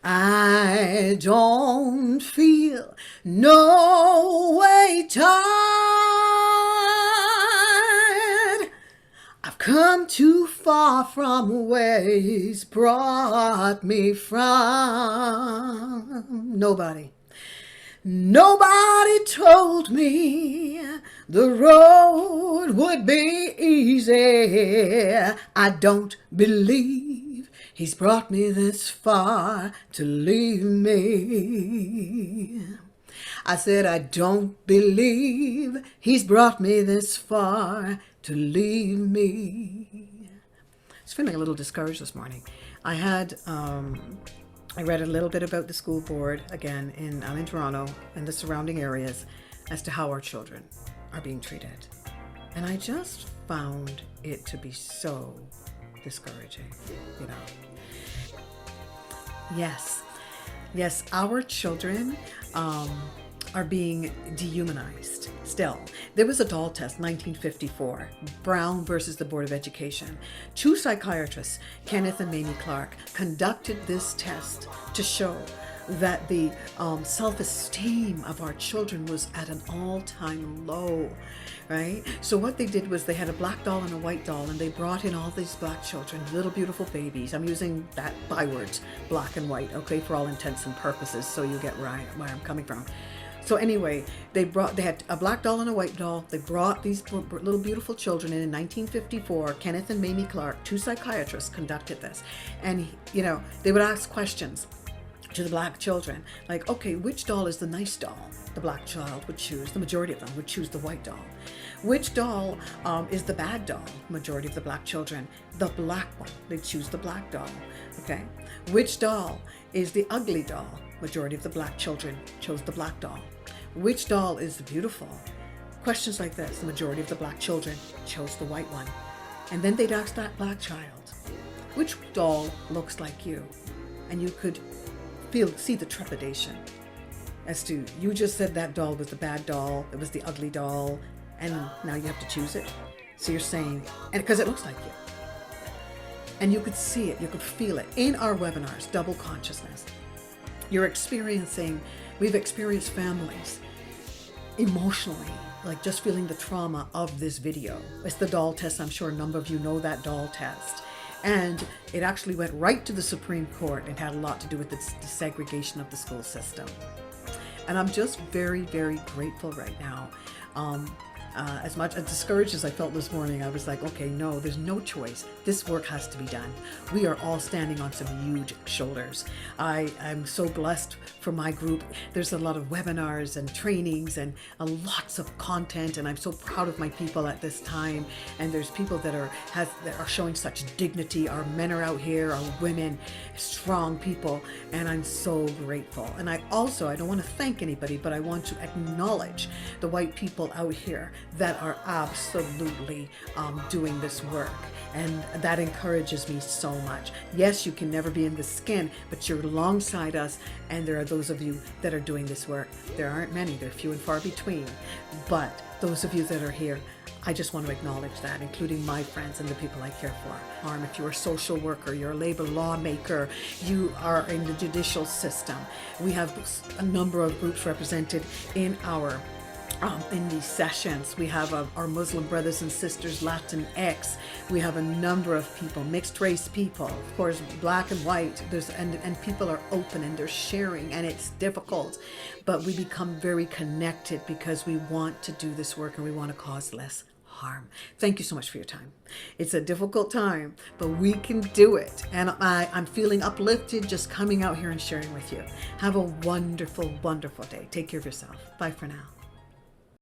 I don't feel no way tired. I've come too far from where he's brought me from. Nobody told me the road would be easy. I don't believe he's brought me this far to leave me. I said, I don't believe he's brought me this far to leave me. I was feeling a little discouraged this morning. I read a little bit about the school board, again, I'm in Toronto and the surrounding areas, as to how our children are being treated. And I just found it to be so discouraging, Yes, our children are being dehumanized still. There was a doll test, 1954, Brown versus the Board of Education. Two psychiatrists, Kenneth and Mamie Clark, conducted this test to show that the self-esteem of our children was at an all-time low, right? So what they did was they had a black doll and a white doll, and they brought in all these black children, little beautiful babies. I'm using that bywords, black and white, okay, for all intents and purposes, so you get where I'm coming from. So anyway, they had a black doll and a white doll. They brought these little beautiful children in 1954. Kenneth and Mamie Clark, two psychiatrists, conducted this. And, they would ask questions to the black children, like, okay, which doll is the nice doll? The black child would choose. The majority of them would choose the white doll. Which doll is the bad doll? Majority of the black children. The black one. They choose the black doll. Okay. Which doll is the ugly doll? Majority of the black children chose the black doll. Which doll is beautiful? Questions like this. The majority of the black children chose the white one. And then they'd ask that black child, which doll looks like you? And you could see the trepidation as to, you just said that doll was the bad doll, it was the ugly doll, and now you have to choose it. So you're saying, and because it looks like you. And you could see it, you could feel it in our webinars, Double Consciousness. We've experienced families emotionally, like just feeling the trauma of this video. It's the doll test. I'm sure a number of you know that doll test. And it actually went right to the Supreme Court and had a lot to do with the desegregation of the school system. And I'm just very, very grateful right now. As much as discouraged as I felt this morning, I was like, okay, no, there's no choice. This work has to be done. We are all standing on some huge shoulders. I'm so blessed for my group. There's a lot of webinars and trainings and lots of content, and I'm so proud of my people at this time. And there's people that are showing such dignity. Our men are out here, our women, strong people, and I'm so grateful. And I don't want to thank anybody, but I want to acknowledge the white people out here that are absolutely doing this work, and that encourages me so much. Yes, you can never be in the skin, but you're alongside us, and there are those of you that are doing this work. There aren't many, they're few and far between, but those of you that are here, I just want to acknowledge that, including my friends and the people I care for. If you're a social worker, you're a labor lawmaker, you are in the judicial system. We have a number of groups represented in these sessions. We have our Muslim brothers and sisters, Latinx. We have a number of people, mixed race people, of course, black and white. And people are open and they're sharing, and it's difficult, but we become very connected because we want to do this work and we want to cause less harm. Thank you so much for your time. It's a difficult time, but we can do it. And I'm feeling uplifted just coming out here and sharing with you. Have a wonderful, wonderful day. Take care of yourself. Bye for now.